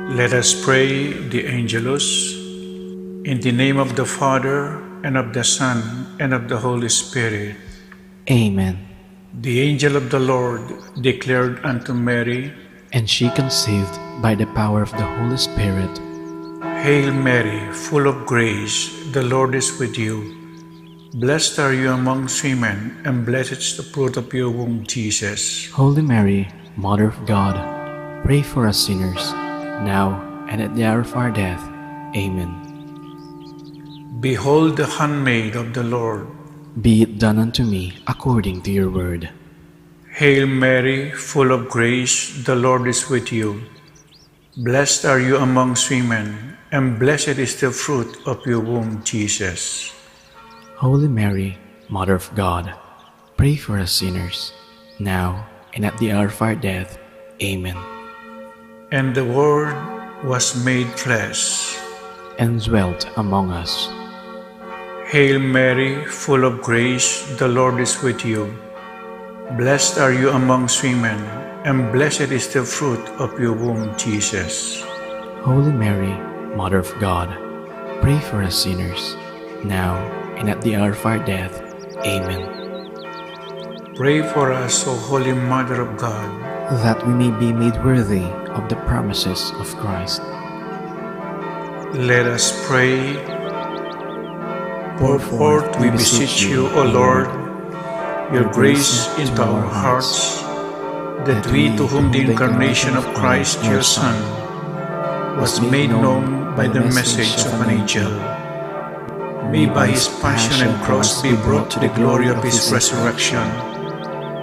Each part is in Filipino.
Let us pray the Angelus. In the name of the Father, and of the Son, and of the Holy Spirit. Amen. The angel of the Lord declared unto Mary, And she conceived by the power of the Holy Spirit. Hail Mary, full of grace, the Lord is with you. Blessed are you amongst women, and blessed is the fruit of your womb, Jesus. Holy Mary, Mother of God, pray for us sinners, now and at the hour of our death. Amen. Behold the handmaid of the Lord. Be it done unto me according to your word. Hail Mary, full of grace, the Lord is with you. Blessed are you amongst women, and blessed is the fruit of your womb, Jesus. Holy Mary, Mother of God, pray for us sinners, now and at the hour of our death. Amen. And the Word was made flesh, And dwelt among us. Hail Mary, full of grace, the Lord is with you. Blessed are you amongst women, and blessed is the fruit of your womb, Jesus. Holy Mary, Mother of God, pray for us sinners, now and at the hour of our death. Amen. Pray for us, O Holy Mother of God, that we may be made worthy of the promises of Christ. Let us pray. Pour forth, we beseech you, O Lord, your grace into our hearts, that we, to whom the incarnation of Christ, your Son, was made known by the message of an angel, may by his passion and cross be brought to the glory of his resurrection,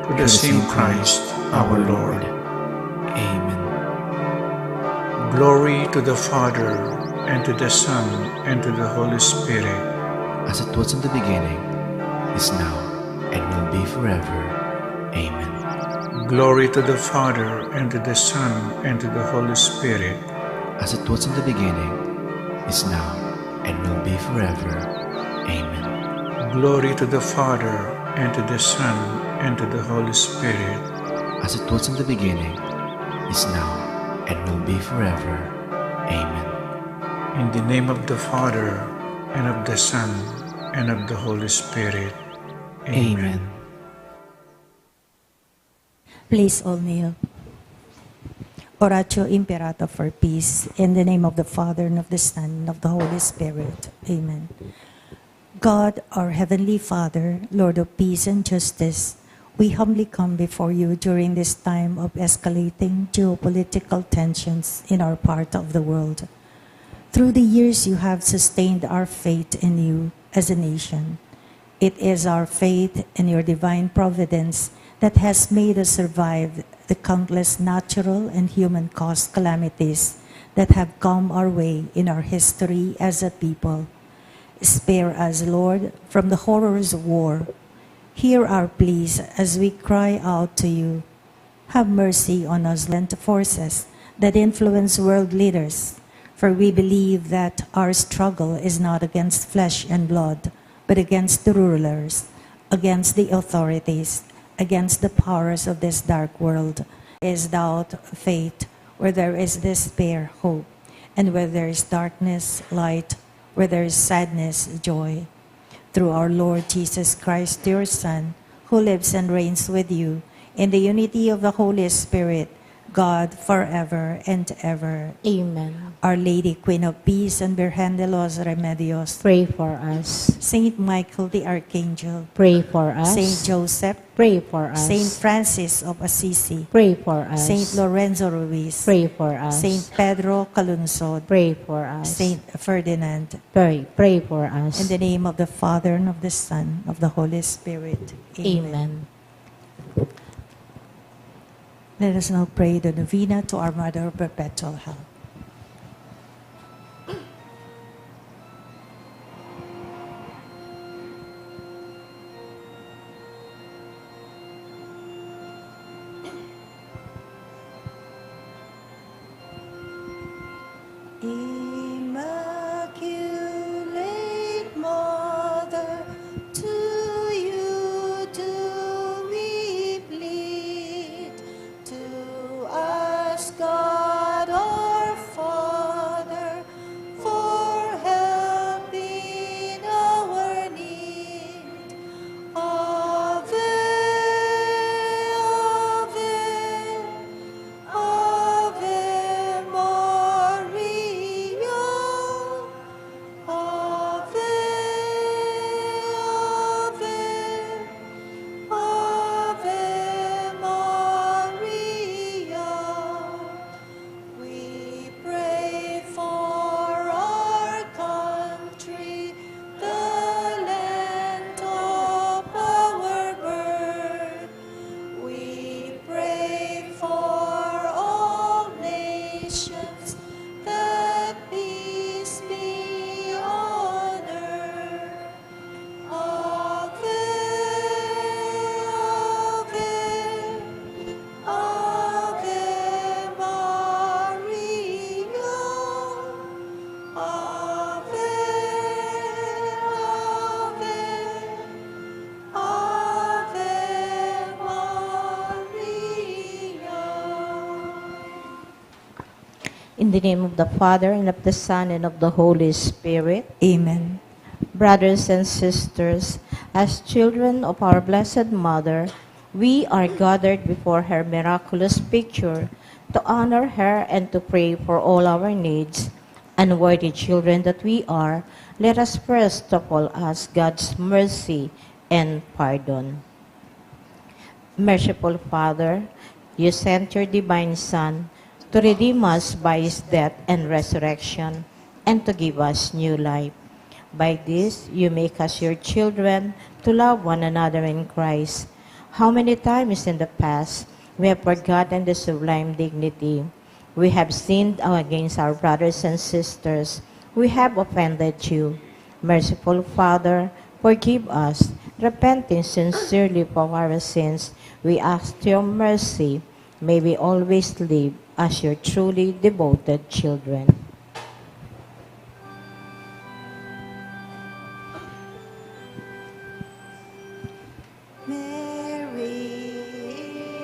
to the same Christ our Lord. Amen. Glory to the Father, and to the Son, and to the Holy Spirit. As it was in the beginning, is now, and will be forever. Amen. Glory to the Father, and to the Son, and to the Holy Spirit. As it was in the beginning, is now, and will be forever. Amen. Glory to the Father, and to the Son, and to the Holy Spirit. As it was in the beginning, is now, and will be forever. Amen. In the name of the Father, and of the Son, and of the Holy Spirit. Amen. Please all kneel. Oratio Imperata for peace, in the name of the Father, and of the Son, and of the Holy Spirit. Amen. God, our Heavenly Father, Lord of peace and justice, we humbly come before you during this time of escalating geopolitical tensions in our part of the world. Through the years, you have sustained our faith in you as a nation. It is our faith in your divine providence that has made us survive the countless natural and human-caused calamities that have come our way in our history as a people. Spare us, Lord, from the horrors of war. Hear our pleas as we cry out to you. Have mercy on us, violent forces that influence world leaders, for we believe that our struggle is not against flesh and blood, but against the rulers, against the authorities, against the powers of this dark world. Is doubt, faith, where there is despair, hope, and where there is darkness, light, where there is sadness, joy. Through our Lord Jesus Christ, your Son, who lives and reigns with you in the unity of the Holy Spirit, God, forever and ever. Amen. Our Lady, Queen of Peace, and Virgen de los Remedios, Pray for us. Saint Michael the Archangel, Pray for us. Saint Joseph, Pray for us. Saint Francis of Assisi, Pray for us. Saint Lorenzo Ruiz, Pray for us. Saint Pedro Calungsod, Pray for us. Saint Ferdinand. Pray for us. In the name of the Father, and of the Son, of the Holy Spirit. Amen. Let us now pray the novena to our Mother of Perpetual Help. Immaculate Mother, to you do we plead, to us God our Father. In the name of the Father, and of the Son, and of the Holy Spirit. Amen. Brothers and sisters, as children of our Blessed Mother, we are gathered before her miraculous picture to honor her and to pray for all our needs. Unworthy children that we are, let us first of all ask God's mercy and pardon. Merciful Father, you sent your divine Son to redeem us by his death and resurrection, and to give us new life. By this, you make us your children to love one another in Christ. How many times in the past we have forgotten the sublime dignity. We have sinned against our brothers and sisters. We have offended you. Merciful Father, forgive us. Repenting sincerely for our sins, we ask your mercy. May we always live as your truly devoted children. Mary,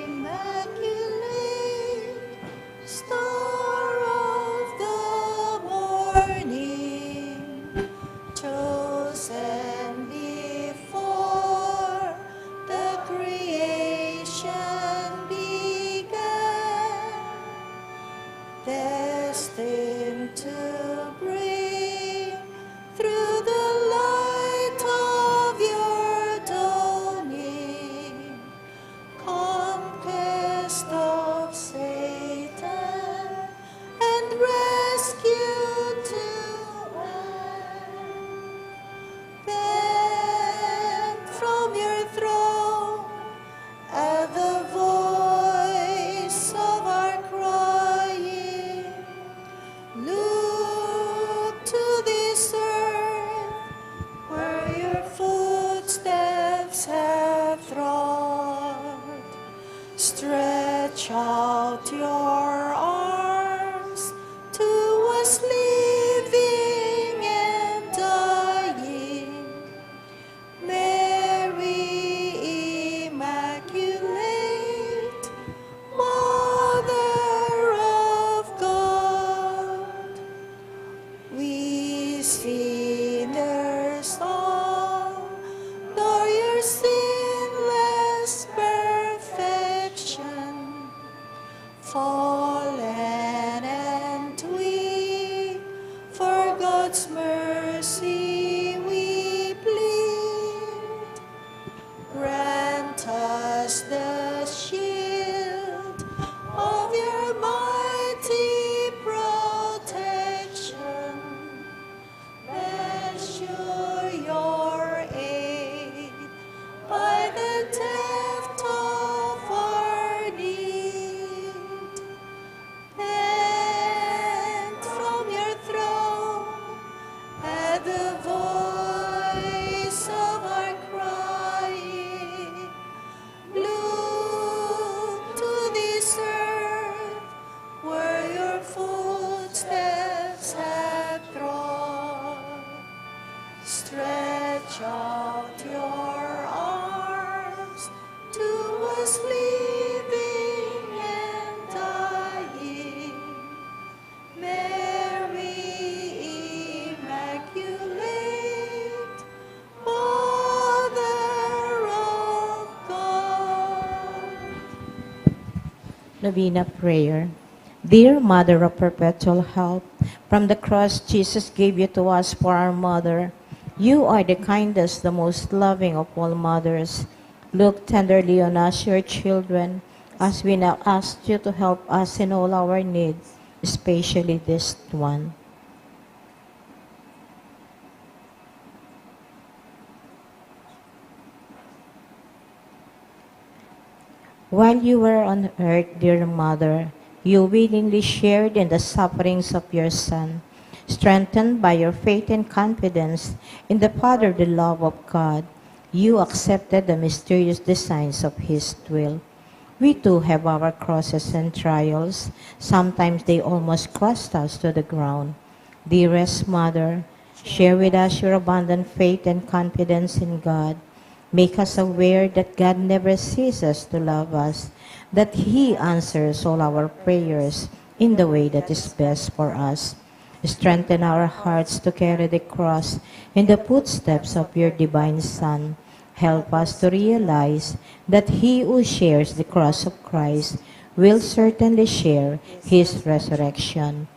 Immaculate, Star of the morning, chosen before the creation began, destined to bring through the light of your dawning, conquest of Satan and rescue to end. Bend from your throne at the voice of our crying. Look to this earth where your footsteps have trod. Stretch out your arms to us living and dying. Mary Immaculate, Mother of God, we sinners all adore your sinless perfection. Fallen and weak, for God's mercy we plead. Grant us the shield of your mighty protection. Measure your aid by the depth of our need. And from your throne, at the voice of our crying, look to this earth where your footsteps have trod. Stretch out your arms to us living and dying. Mary Immaculate, Mother of God. Novena Prayer. Dear Mother of Perpetual Help, from the cross Jesus gave you to us for our mother. You are the kindest, the most loving of all mothers. Look tenderly on us, your children, as we now ask you to help us in all our needs, especially this one. While you were on earth, dear Mother, you willingly shared in the sufferings of your Son, strengthened by your faith and confidence in the fatherly love of God. You accepted the mysterious designs of His will. We too have our crosses and trials. Sometimes they almost crushed us to the ground. Dearest Mother, share with us your abundant faith and confidence in God. Make us aware that God never ceases to love us, that He answers all our prayers in the way that is best for us. Strengthen our hearts to carry the cross in the footsteps of your divine Son. Help us to realize that he who shares the cross of Christ will certainly share his resurrection.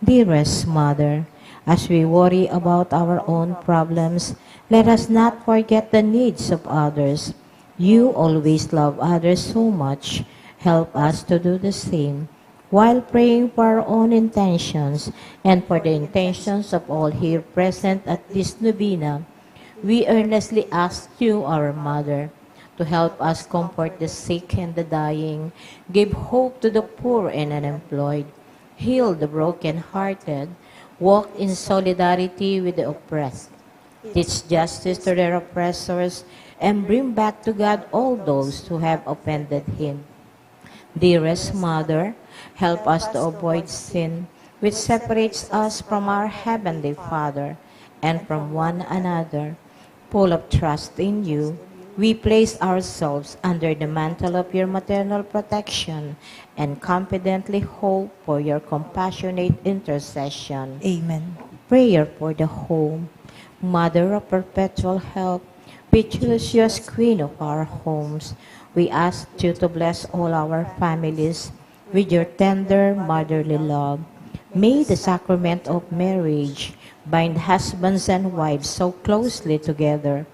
Dearest Mother, as we worry about our own problems, let us not forget the needs of others. You always love others so much. Help us to do the same while praying for our own intentions and for the intentions of all here present at this novena. We earnestly ask you, our Mother, to help us comfort the sick and the dying, give hope to the poor and unemployed, heal the broken-hearted, walk in solidarity with the oppressed, teach justice to their oppressors, and bring back to God all those who have offended him. Dearest Mother, help us to avoid sin, which separates us from our Heavenly Father and from one another. Full of trust in you, we place ourselves under the mantle of your maternal protection and confidently hope for your compassionate intercession. Amen. Prayer for the home. Mother of perpetual help, we choose you as Queen of our homes. We ask you to bless all our families with your tender motherly love. May the sacrament of marriage bind husbands and wives so closely together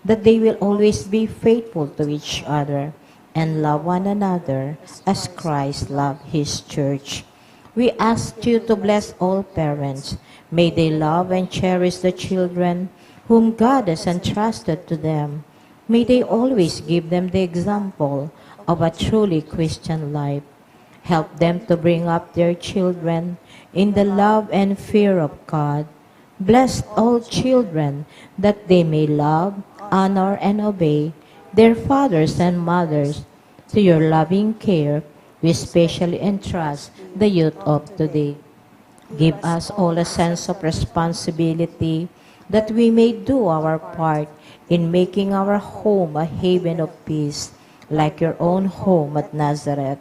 that they will always be faithful to each other and love one another as Christ loved his church. We ask you to bless all parents. May they love and cherish the children whom God has entrusted to them. May they always give them the example of a truly Christian life. Help them to bring up their children in the love and fear of God. Bless all children that they may love, honor, and obey their fathers and mothers. To your loving care, we especially entrust the youth of today. Give us all a sense of responsibility that we may do our part in making our home a haven of peace, like your own home at Nazareth.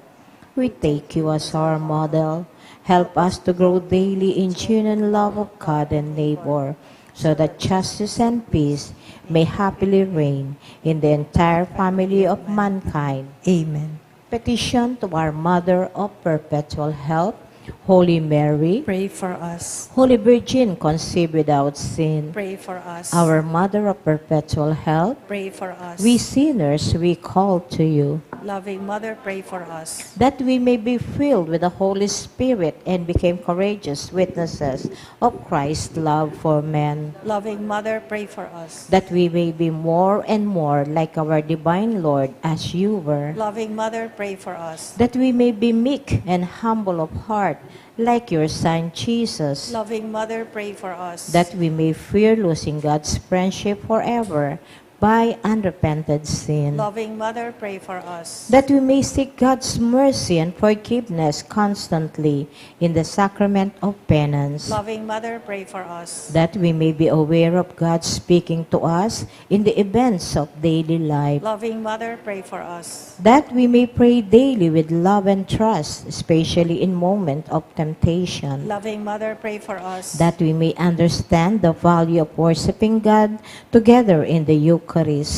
We take you as our model. Help us to grow daily in genuine love of God and neighbor, so that justice and peace may happily reign in the entire family of mankind. Amen. Petition to our Mother of Perpetual Help, Holy Mary, Pray for us. Holy Virgin conceived without sin, Pray for us. our Mother of Perpetual Help, Pray for us. we sinners, we call to you, Loving Mother, pray for us. that we may be filled with the Holy Spirit and become courageous witnesses of Christ's love for men, Loving Mother, pray for us. that we may be more and more like our divine Lord as you were, Loving Mother, pray for us. that we may be meek and humble of heart like your Son Jesus, Loving Mother, pray for us. that we may fear losing God's friendship forever by unrepented sin, Loving Mother, pray for us. that we may seek God's mercy and forgiveness constantly in the sacrament of penance, Loving Mother, pray for us. that we may be aware of God speaking to us in the events of daily life, Loving Mother, pray for us. that we may pray daily with love and trust, especially in moment of temptation, Loving Mother, pray for us. that we may understand the value of worshiping God together in the Eucharist,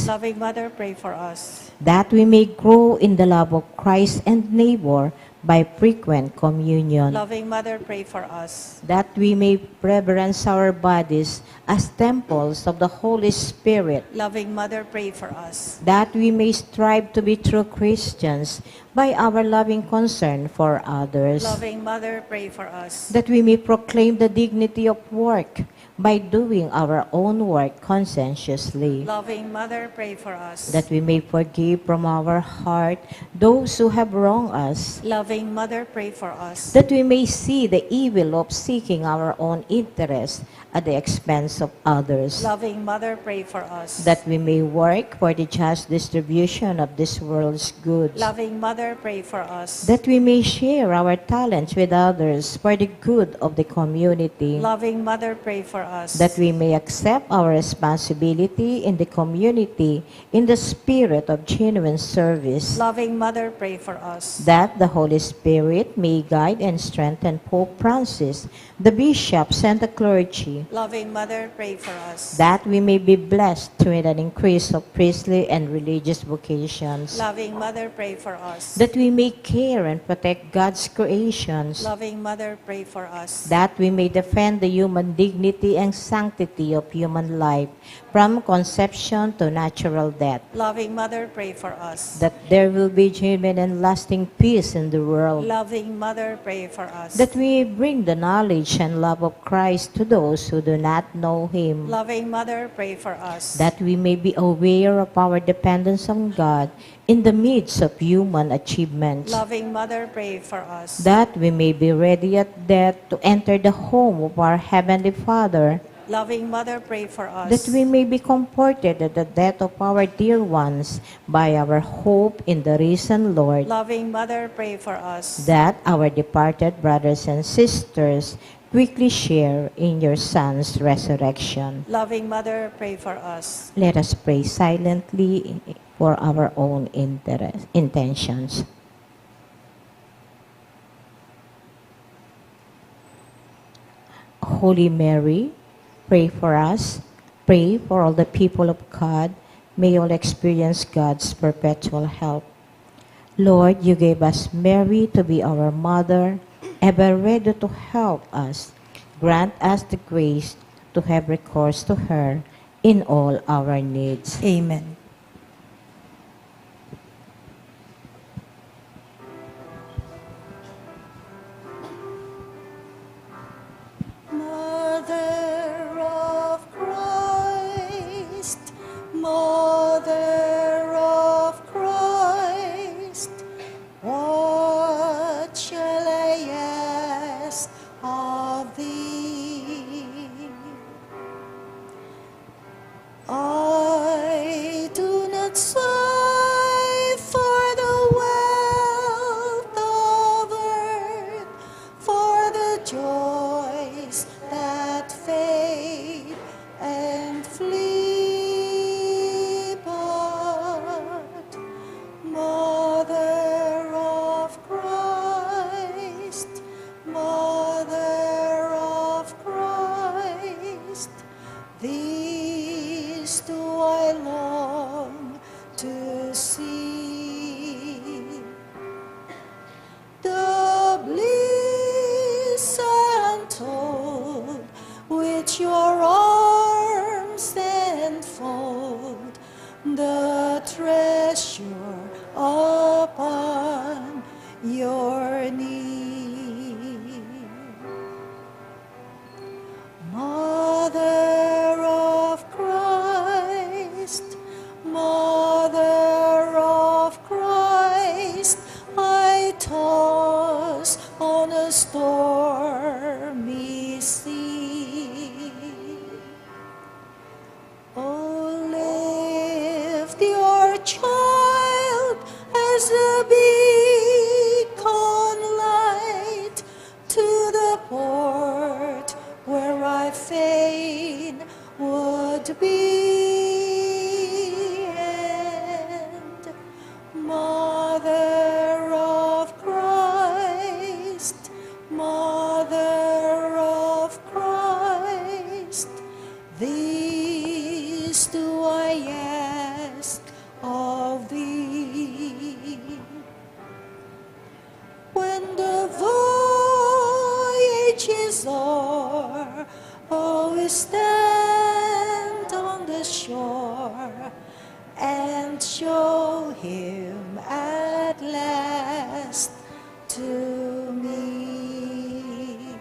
Loving Mother, pray for us. that we may grow in the love of Christ and neighbor by frequent communion, Loving Mother, pray for us. that we may reverence our bodies as temples of the Holy Spirit, Loving Mother, pray for us. that we may strive to be true Christians by our loving concern for others, Loving Mother, pray for us. that we may proclaim the dignity of work by doing our own work conscientiously, Loving Mother, pray for us. that we may forgive from our heart those who have wronged us, Loving Mother, pray for us. that we may see the evil of seeking our own interest at the expense of others, Loving Mother, pray for us. that we may work for the just distribution of this world's goods, Loving Mother, pray for us. that we may share our talents with others for the good of the community, Loving Mother, pray for us. that we may accept our responsibility in the community in the spirit of genuine service, Loving Mother, pray for us. that the Holy Spirit may guide and strengthen Pope Francis, the bishops, and the clergy, Loving Mother, pray for us. that we may be blessed with an increase of priestly and religious vocations, Loving Mother, pray for us. that we may care and protect God's creations, Loving Mother, pray for us. that we may defend the human dignity and sanctity of human life from conception to natural death, Loving Mother, pray for us. that there will be genuine and lasting peace in the world, Loving Mother, pray for us. that we may bring the knowledge and love of Christ to those who do not know Him, Loving Mother, pray for us. that we may be aware of our dependence on God in the midst of human achievements, Loving Mother, pray for us. that we may be ready at death to enter the home of our Heavenly Father, Loving Mother, pray for us. that we may be comforted at the death of our dear ones by our hope in the risen Lord, Loving Mother, pray for us. that our departed brothers and sisters quickly share in your Son's resurrection. Loving Mother, pray for us. Let us pray silently for our own intentions. Holy Mary, pray for us. Pray for all the people of God. May all experience God's perpetual help. Lord, you gave us Mary to be our mother, ever ready to help us. Grant us the grace to have recourse to her in all our needs. Amen. Mother of Christ, Mother of Christ, what shall I ask of thee? I do not sigh for the wealth of earth, for the joys that fade and flee, but Mother of Christ, Mother of Christ, these do I long to see. The bliss untold which your arms enfold, the treasure upon your knee. Mother of Christ, Mother of Christ, I toss on a stormy sea. Oh, lift your child as a beacon light to the port where I fain would be. And Mother of Christ, Mother of Christ, these do I ask of thee. When the voyage is o'er, oh, we stand on the shore and show him at last to me.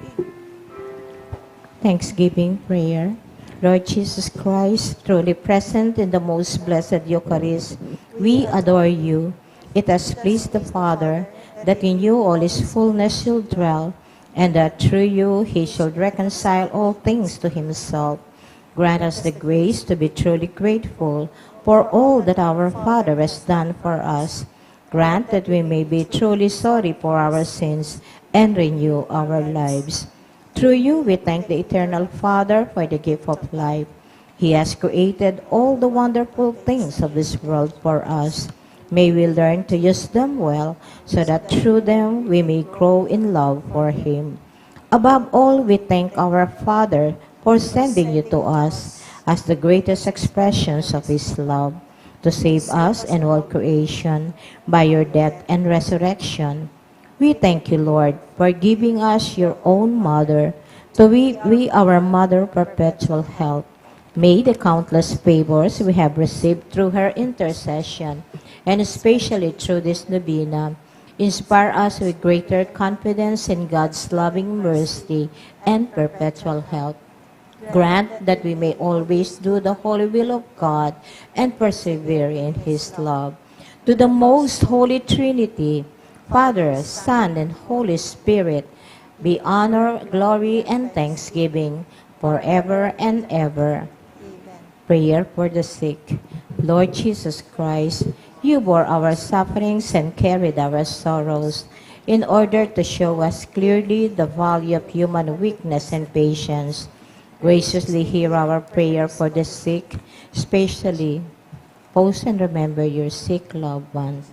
Thanksgiving prayer. Lord Jesus Christ, truly present in the most blessed Eucharist, we adore you. It has pleased the Father that in you all his fullness shall dwell, and that through you he shall reconcile all things to himself. Grant us the grace to be truly grateful for all that our Father has done for us. Grant that we may be truly sorry for our sins and renew our lives. Through you, we thank the Eternal Father for the gift of life. He has created all the wonderful things of this world for us. May we learn to use them well, so that through them we may grow in love for Him. Above all, we thank our Father for sending you to us as the greatest expressions of His love, to save us and all creation by your death and resurrection. We thank you, Lord, for giving us your own mother, to we our mother perpetual help. May the countless favors we have received through her intercession, and especially through this novena, inspire us with greater confidence in God's loving mercy and perpetual help. Grant that we may always do the holy will of God and persevere in His love. To the most holy Trinity, Father, Son, and Holy Spirit, be honor, glory, and thanksgiving forever and ever. Prayer for the sick. Lord Jesus Christ, you bore our sufferings and carried our sorrows in order to show us clearly the value of human weakness and patience. Graciously hear our prayer for the sick, especially pause and remember your sick loved ones.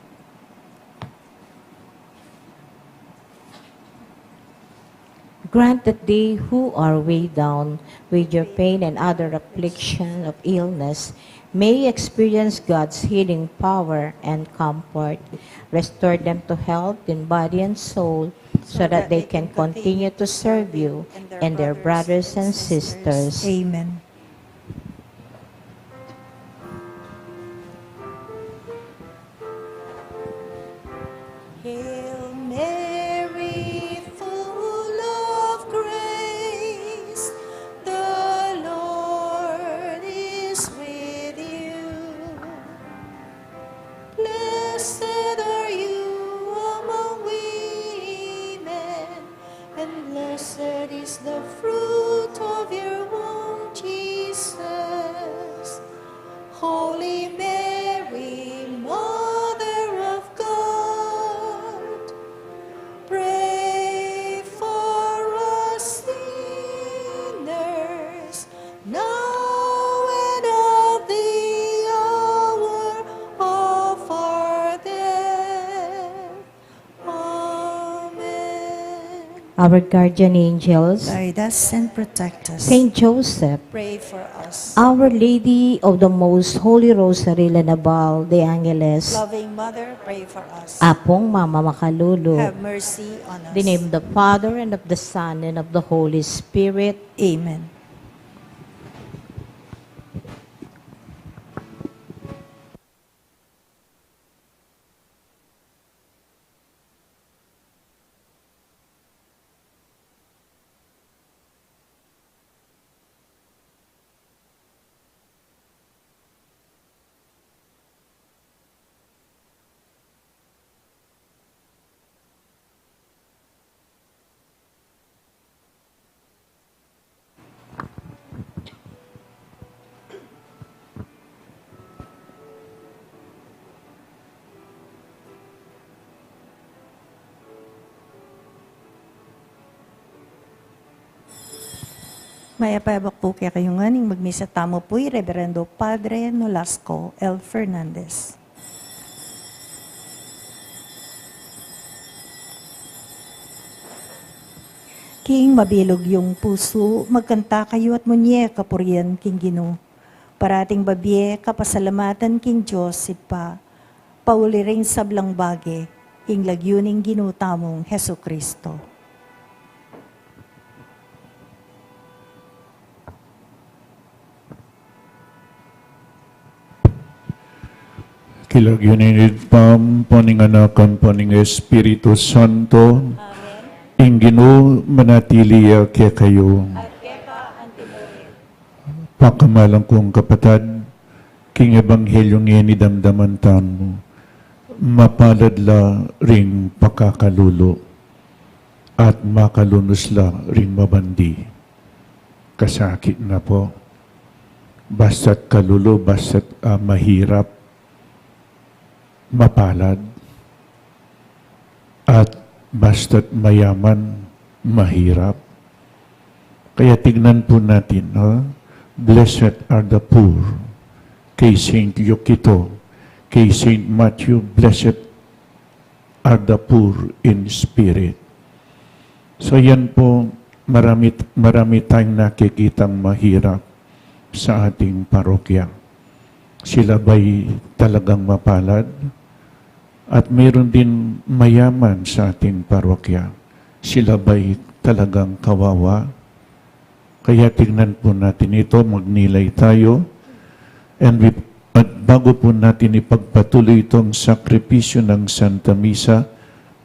Grant that they who are weighed down with your pain and other affliction of illness may experience God's healing power and comfort. Restore them to health in body and soul, so that they can continue to serve you and their brothers and sisters. Amen. Hail Mary, full of grace, the Lord is with you. Blessed are you among women, and blessed is the fruit of your womb, Jesus. Holy Mary, Mother of God, pray for us sinners, now and at the hour of our death. Amen. Our guardian angels, Guide us and protect us. Saint Joseph, Pray for us. Our Lady of the Most Holy Rosary Lanabal de Angeles, Loving Mother, pray for us. Apong Mama Makalulu, Have mercy on us. in the name of the Father, and of the Son, and of the Holy Spirit. Amen. May apabak po kaya kayong nganing magmisa tamo po'y Reverendo Padre Nolasco L. Fernandez. King mabilog yung puso, magkanta kayo at munye kapurian king Gino. Parating babye, kapasalamatan king Diyos pa, pauli ring sablang bage, king lagyuning ginutamong Heso Kristo. Kilagyaninid pam, paninganakan, paning Espiritu Santo, Ingino manatili kaya kayo. Pakamalang kong kapatad, king Ebanghelyong yan idamdaman mo, mapalad la ring pakakalulo, at makalunos la ring mabandi. Kasakit na po. Basta't kalulo, basta't mahirap, mapalad, at basta't mayaman, mahirap. Kaya tignan po natin, blessed are the poor. Kay Saint Yokito, kay Saint Matthew, blessed are the poor in spirit. So yan po, marami tayong nakikitang mahirap sa ating parokya. Sila ba'y talagang mapalad? At mayroon din mayaman sa ating parokya. Sila ba'y talagang kawawa? Kaya tingnan po natin ito, magnilay tayo. At bago po natin ipagpatuloy itong sakripisyo ng Santa Misa,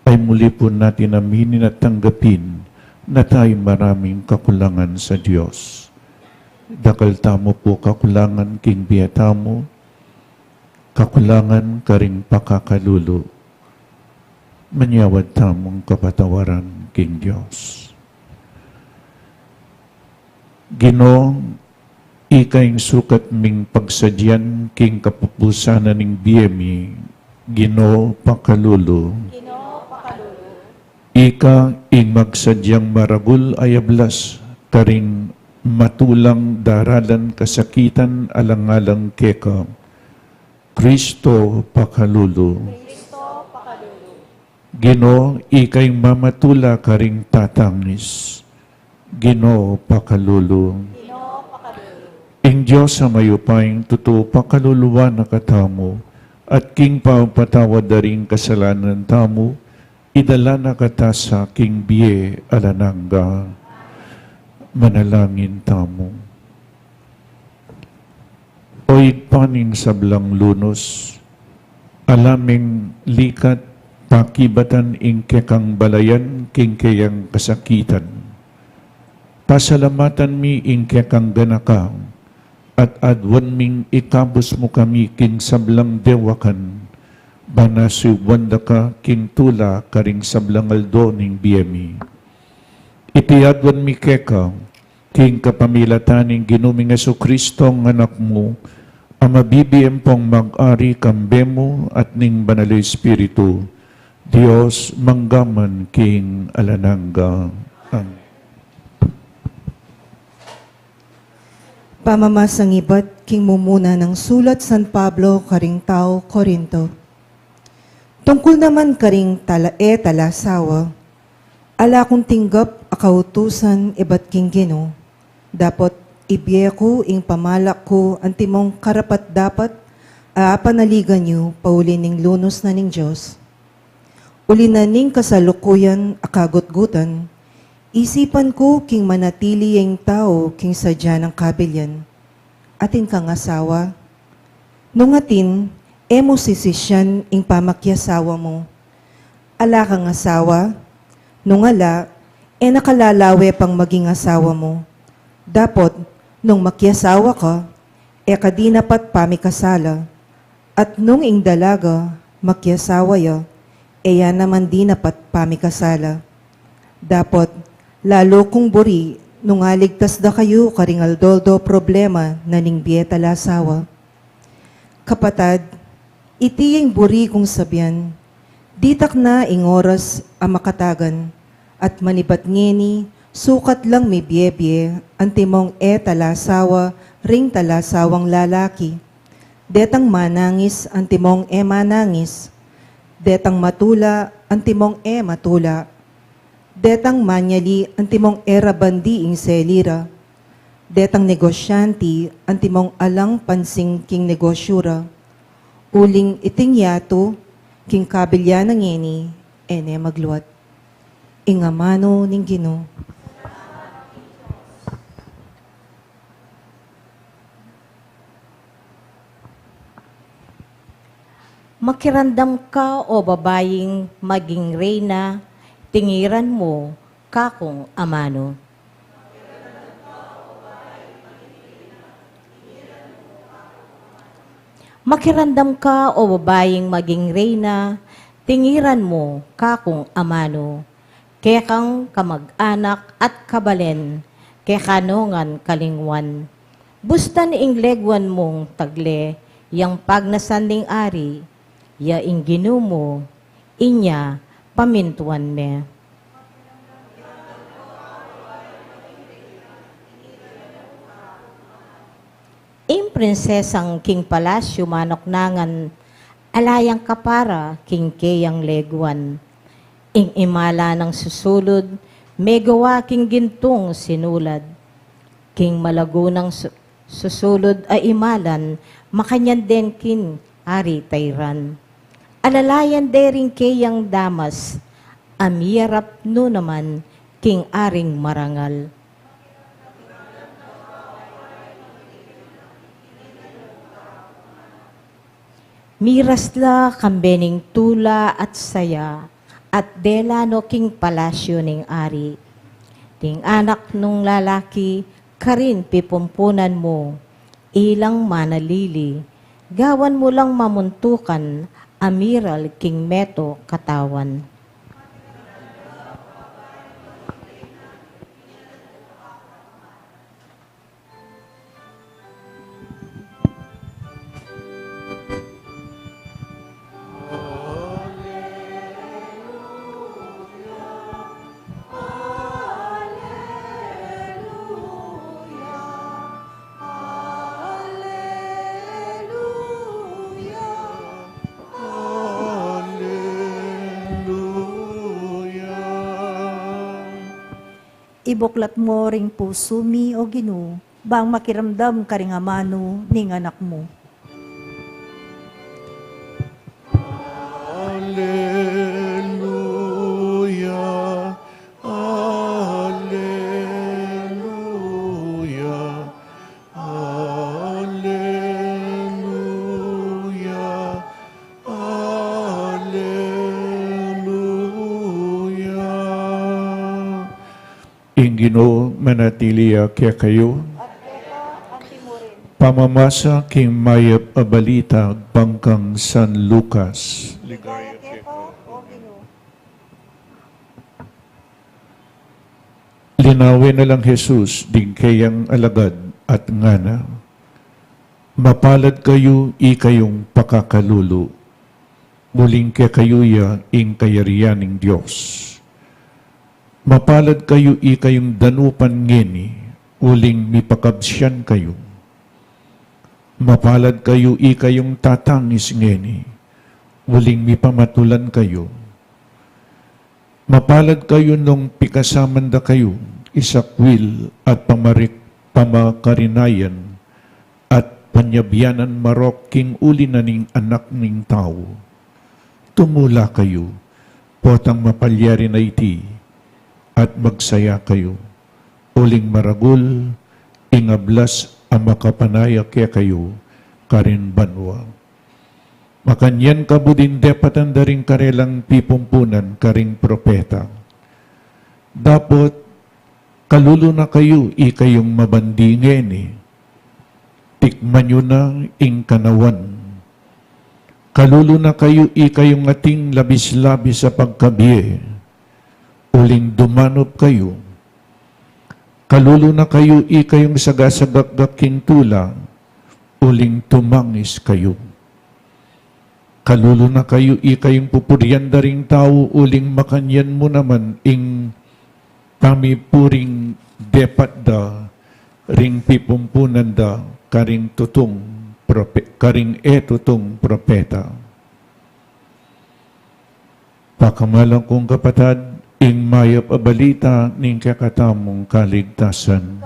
ay muli po natin aminin at tanggapin na tayo maraming kakulangan sa Diyos. Dakal tamo po kakulangan king biyatamo, kakulangan karing pakakalulu. Manyawad tamong kapatawaran king Diyos. Ginoo, ikay sukat ming pagsadyan king kapupusanan ning biyemi, Ginoo pakalulu. Ika ing magsadyang maragul ayablas, karing matulang daralan kasakitan alang-alang keka. Kristo pakalulu. Ginoo, ikay mamatula karing tatangis, Ginoo pakalulu. Ing Diyos sa mayupayng totoo pakaluluwa na katamo, at king paupatawad daring kasalanan tamo, idala na kata sa king biye alanangga. Manalangin tamo. Oy paning sablang lunos, alaming likat pakibatan ing kekang balayan king kayang kasakitan. Pasalamatan mi ing kekang ganakang, at adwan ming ikabos mo kami king sablang dewakan, banasi wanda ka king tula karing sablang aldo ning biyemi. Iti adwan mi keka, king kapamilataning ginuming Jesucristong anak mo, ang mabibiyem pong mag-ari kambemo at ning banal Espiritu, Diyos manggaman king alanangga. Amen. Pamamasang ibat king mumuna ng sulat San Pablo karing tao Korinto. Tungkol naman karing talasawa, ala kong tinggap akautusan ibat king Ginoo. Dapat ibiye ko ing pamalak ko antimong karapat dapat panaligan niyo pauli ning lunos na ning Diyos. Uli na ning kasalukuyan akagot-gutan, isipan ko king manatili yung tao king sadya ng kabilyan. Atin kang asawa. Nung atin, emo sisisyan ing pamakyasawa mo. Ala kang asawa. Nung ala, nakalalawe pang maging asawa mo. Dapat, nung makyasawa ka, kadi napat pamikasala. At nung ing dalaga, makyasawa ya, yan naman di napat pamikasala. Dapat, lalo kung buri, nung aligtas da kayo karing aldoldo problema na ning biyeta lasawa. Kapatad, iti yung buri kong sabyan, ditak na ing oras ang makatagan, at manibat ngeni, sukat lang may biye-biye, antimong talasawa, ring talasawang lalaki. Detang manangis, antimong manangis. Detang matula, antimong matula. Detang manyali, antimong bandi ing selira. Detang negosyante, antimong alang pansing king negosyura. Uling iting yato, king kabilya ng ngeni, magluwat. Ingamano ning Ginoo. Makirandam ka o babaying maging reyna, tingiran mo kakong amano. Makirandam ka o babaying maging reyna, tingiran mo kakong amano. Kaya kang kamag-anak at kabalen, kaya kanongan kalingwan. Bustan ing legwan mong tagle, yang pagnasanding ari, ya ing ginumo, inya pamintuan me. Ing prinsesang king palasyo manoknangan, alayang kapara king keyang leguan. Ing imala ng susulod, megawa king gintong sinulad. King malagunang susulod ay imalan, makanyan den kin ari tayran. Alalayan dering keyang damas, amirap no naman king aring marangal. Mirasla kambening tula at saya, at dela no king palasyo ning ari. Ting anak nung lalaki, karin pipumpunan mo, ilang manalili, gawan mo lang mamuntukan, amiral king meto katawan. Ibuklat mo ring puso mi o Ginoo, bang makiramdam ka ring amano ning anak mo. Alleluia, alleluia, alleluia, alleluia. Ginoo manatiliya kaya kayo. Pamamasa king mayap a balita bangkang San Lucas. Linawin na lang Jesus din kayang alagad at ngana. Mapalad kayo ikayong pakakalulo. Muling kaya kayuya ing kayariyaning Diyos. Mapalad kayo ikayong danupan ngeni, uling mipakabsyan kayo. Mapalad kayo ikayong tatangis ngeni, uling mipamatulan kayo. Mapalad kayo nung pikasamanda kayo, isakwil at pamakarinayan at panyabyanan marok king uli na ning anak ning tao. Tumula kayo, potang mapalyari na iti, at magsaya kayo. Uling maragul, ingablas ang makapanaya kaya kayo, karin banwa. Makanyan kabudin depatan daring karelang pipumpunan, karing propeta. Dapat, kalulo na kayo, ikayong mabandingin Tikman nyo na ing kanawan. Kalulo na kayo, ikayong ating labis-labis sa pagkabiye. Uling dumanop kayo. Kalulo na kayo, ikayong sagasagak kintula, uling tumangis kayo. Kalulo na kayo, ikayong pupuryan daring tao, uling makanyan mo naman, ing pamipuring depat da, ring pipumpunan da, karing tutong propeta. Pakamalang kong kapatad, ing mayap a balita ning kakatamong kaligtasan.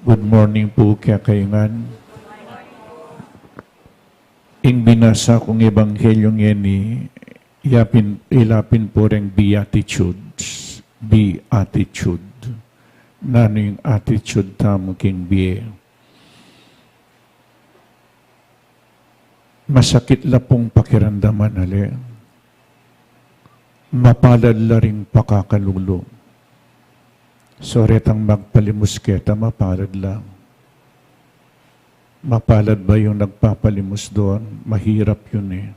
Good morning po kaya kayungan. Ing binasa kong ebanghelyong yeni, ilapin po ring beatitudes. Beatitude. Nano yung attitude tamo king biye. Masakit la pong pakiramdaman ali. Mapalad la ring pakakalulo. Soretang magpalimusketa, mapalad lang. Mapalad ba yung nagpapalimus doon? Mahirap yun eh.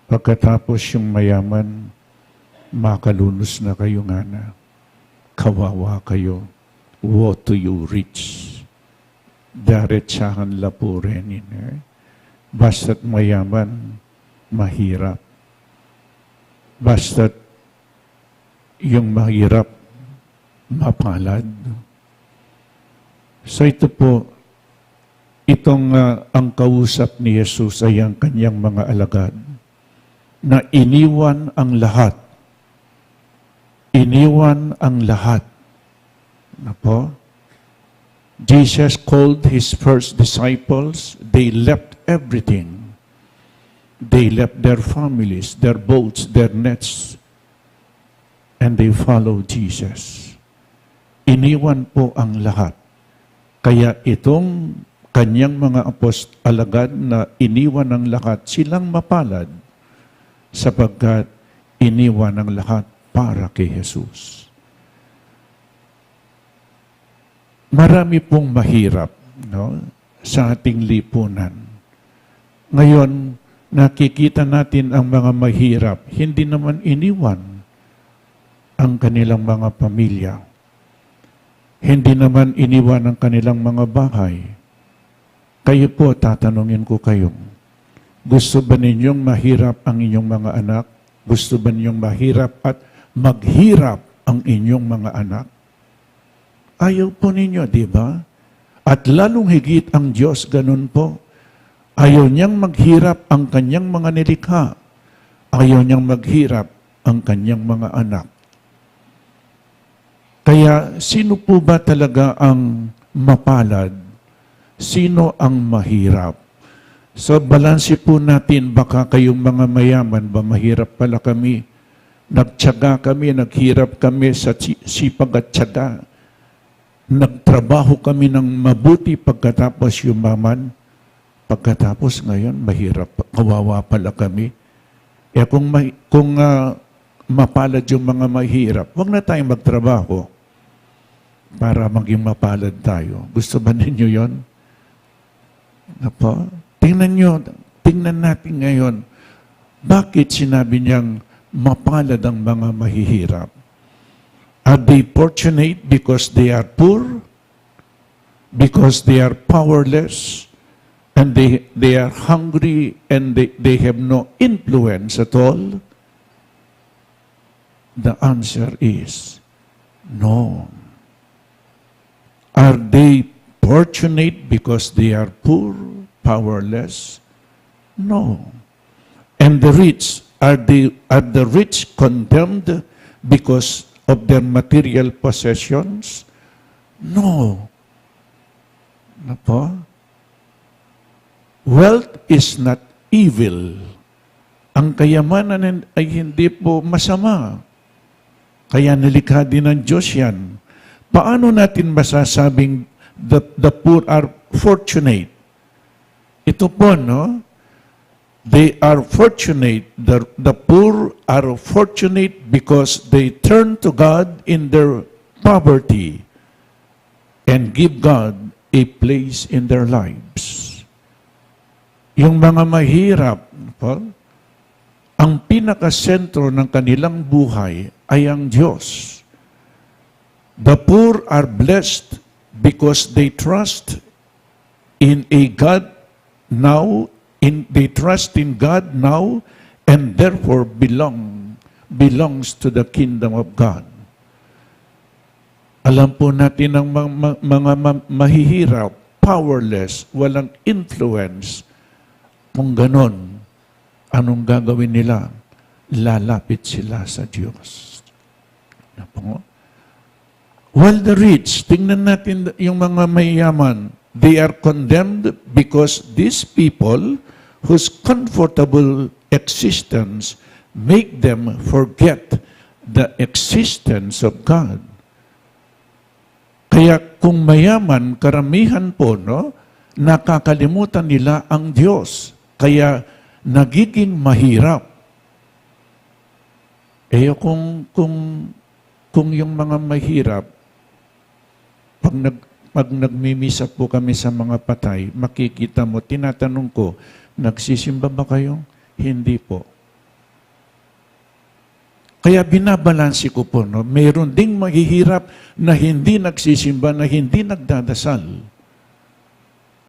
Pagkatapos yung mayaman, makalunos na kayo nga na. Kawawa kayo. What do you reach? Daretsahan la po renin eh. Basta't mayaman, mahirap. Basta't yung mahirap, mapalad. So ito po, ang kausap ni Jesus ay ang kanyang mga alagad na iniwan ang lahat. Iniwan ang lahat. Na po? Jesus called his first disciples. They left everything. They left their families, their boats, their nets, and they followed Jesus. Iniwan po ang lahat. Kaya itong kanyang mga alagad na iniwan ang lahat, silang mapalad sapagkat iniwan ang lahat para kay Jesus. Marami pong mahirap, no, sa ating lipunan. Ngayon, nakikita natin ang mga mahirap, hindi naman iniwan ang kanilang mga pamilya. Hindi naman iniwan ang kanilang mga bahay. Kayo po, tatanungin ko kayo, gusto ba ninyong mahirap ang inyong mga anak? Gusto ba ninyong mahirap at maghirap ang inyong mga anak? Ayaw po ninyo, di ba? At lalong higit ang Diyos, ganun po. Ayaw niyang maghirap ang kanyang mga nilikha. Ayaw niyang maghirap ang kanyang mga anak. Kaya, sino po ba talaga ang mapalad? Sino ang mahirap? So, balanse po natin, baka kayong mga mayaman ba, mahirap pala kami. Nagtiyaga kami, naghirap kami sa sipag at tiyaga. Nagtrabaho kami ng mabuti pagkatapos yumaman. Pagkatapos ngayon, mahirap, kawawa pala kami. Kung mapalad yung mga mahirap, huwag na tayong magtrabaho para maging mapalad tayo. Gusto ba ninyo yon? Apo? Tingnan natin ngayon, bakit sinabi niyang mapalad ang mga mahihirap? Are they fortunate because they are poor? Because they are powerless? And they are hungry and they have no influence at all? The answer is no. Are they fortunate because they are poor, powerless? No. And the rich, are the rich condemned because of their material possessions? No. Ano po? Wealth is not evil. Ang kayamanan ay hindi po masama. Kaya nilikha din ng Diyos yan. Paano natin masasabing the poor are fortunate? Ito po, no? They are fortunate. The poor are fortunate because they turn to God in their poverty and give God a place in their lives. Yung mga mahirap, po, ang pinakasentro ng kanilang buhay ay ang Diyos. The poor are blessed because they trust in a God now, they trust in God now, and therefore belongs to the kingdom of God. Alam po natin ang mga mahihirap, powerless, walang influence. Kung ganon, anong gagawin nila? Lalapit sila sa Diyos. While the rich, tingnan natin yung mga mayaman, they are condemned because these people whose comfortable existence make them forget the existence of God. Kaya kung mayaman, karamihan po, no, nakakalimutan nila ang Diyos. Kaya nagiging mahirap. Kung yung mga mahirap, pag nagmimisa po kami sa mga patay, makikita mo, tinatanong ko, nagsisimba ba kayo? Hindi po. Kaya binabalansi ko po, no? Mayroon ding mahihirap na hindi nagsisimba, na hindi nagdadasal.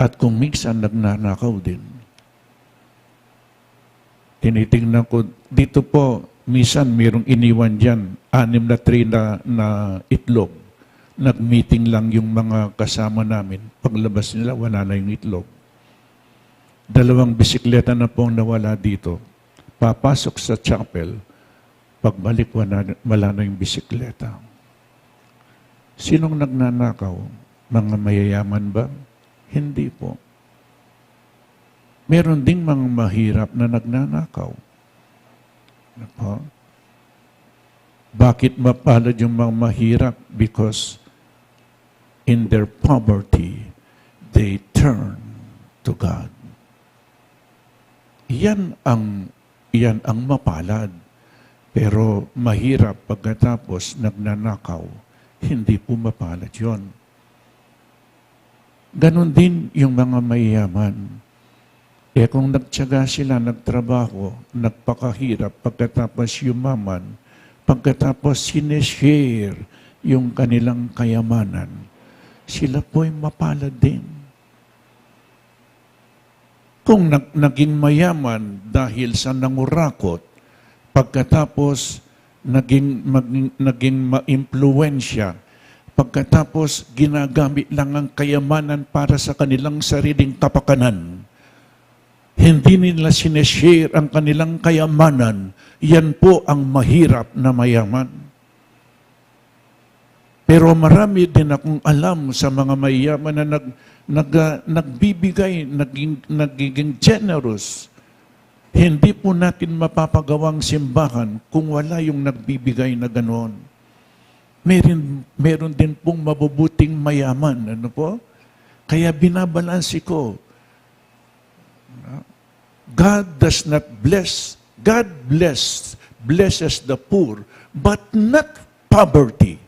At kung minsan nagnanakaw din. Tinitingnan ko, dito po, minsan mayroong iniwan dyan, 6 na tray na itlog. nag-meeting lang yung mga kasama namin. Paglabas nila, wala na yung itlog. 2 bisikleta na pong nawala dito. Papasok sa chapel, pagbalik wala na yung bisikleta. Sinong nagnanakaw? Mga mayayaman ba? Hindi po. Meron ding mga mahirap na nagnanakaw. Ano? Bakit mapalad yung mga mahirap? Because in their poverty, they turn to God. Yan ang mapalad. Pero mahirap pagkatapos nagnanakaw, hindi po mapalad yun. Ganon din yung mga mayayaman. Kung nagtiyaga sila, nagtrabaho, nagpakahirap, pagkatapos yumaman, pagkatapos sineshare yung kanilang kayamanan, sila po'y mapalad din. Kung naging mayaman dahil sa nangurakot, pagkatapos naging ma-impluensya, pagkatapos ginagamit lang ang kayamanan para sa kanilang sariling kapakanan, hindi nila sineshare ang kanilang kayamanan, yan po ang mahirap na mayaman. Pero marami din akong alam sa mga mayaman na nagbibigay, nagiging generous. Hindi po natin mapapagawang simbahan kung wala yung nagbibigay na ganoon. Meron din pong mabubuting mayaman. Ano po? Kaya binabalansi ko. God does not bless. God blesses the poor, but not poverty.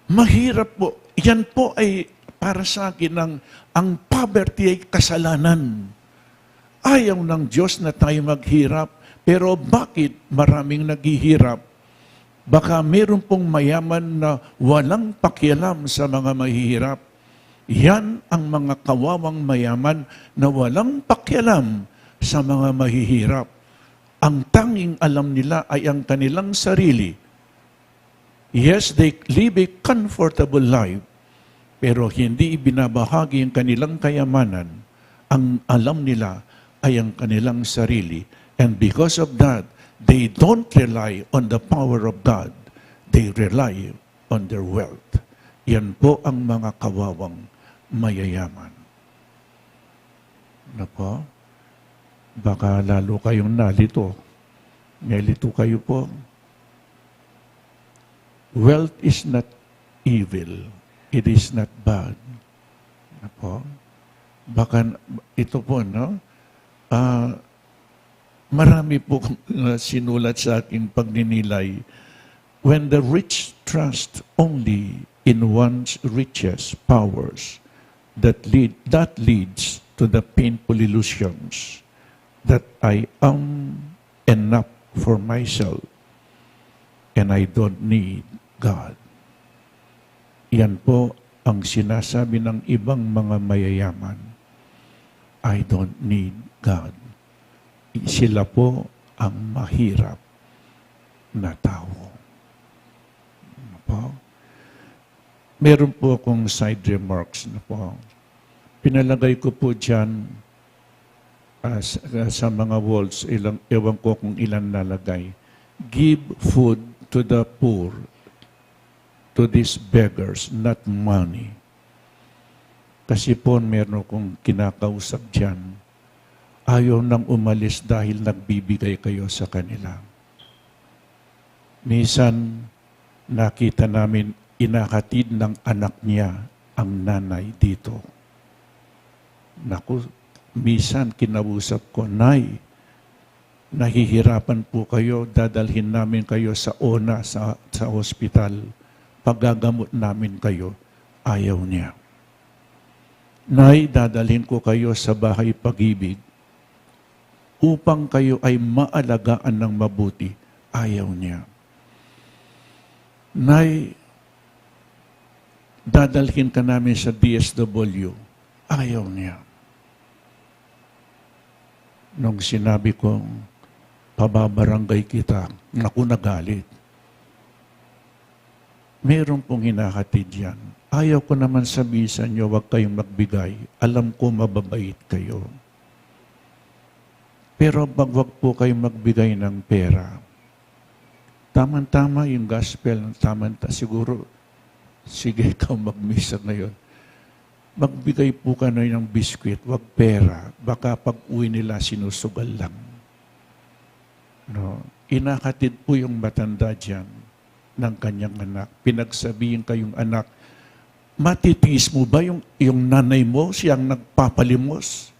Mahirap po. Yan po ay para sa akin ang poverty ay kasalanan. Ayaw ng Diyos na tayo maghirap, pero bakit maraming naghihirap? Baka meron pong mayaman na walang pakialam sa mga mahihirap. Yan ang mga kawawang mayaman na walang pakialam sa mga mahihirap. Ang tanging alam nila ay ang kanilang sarili. Yes, they live a comfortable life, pero hindi ibinabahagi ang kanilang kayamanan. Ang alam nila ay ang kanilang sarili. And because of that, they don't rely on the power of God. They rely on their wealth. Yan po ang mga kawawang mayayaman. Na po? Baka lalo kayong nalito. Nalito kayo po. Wealth is not evil. It is not bad. Na po? Baka ito po, no? Marami po sinulat sa aking pagninilay. When the rich trust only in one's riches, powers, that leads to the painful illusions that I am enough for myself and I don't need God. Yan po ang sinasabi ng ibang mga mayayaman. I don't need God. Sila po ang mahirap na tao. Ano po? Meron po akong side remarks na po. Pinalagay ko po dyan sa mga walls, ewan ko kung ilan nalagay. Give food to the poor, to these beggars, not money. Kasi po meron akong kinakausap dyan. Ayaw nang umalis dahil nagbibigay kayo sa kanila. Minsan, nakita namin inakatid ng anak niya ang nanay dito. Naku, minsan kinausap ko, Nay, nahihirapan po kayo, dadalhin namin kayo sa ONA, sa hospital. Paggagamot namin kayo, ayaw niya. Nay, dadalhin ko kayo sa bahay pag-ibig upang kayo ay maalagaan ng mabuti, ayaw niya. Nay, dadalhin ka namin sa DSW. Ayaw niya. Nung sinabi kong, pababarangay kita, naku, nagalit. Meron pong hinahatid yan. Ayaw ko naman sabihin sa inyo, huwag kayong magbigay. Alam ko mababait kayo. Pero wag po kayong magbigay ng pera. Tama-tama yung gospel, siguro, sige ikaw magmisa ngayon. Magbigay po ka na ng biskwit, wag pera. Baka pag uwi nila, sinusugal lang. No? Inakatid po yung matanda dyan ng kanyang anak. Pinagsabihin kayong anak, matitiis mo ba yung nanay mo, siyang nagpapalimos?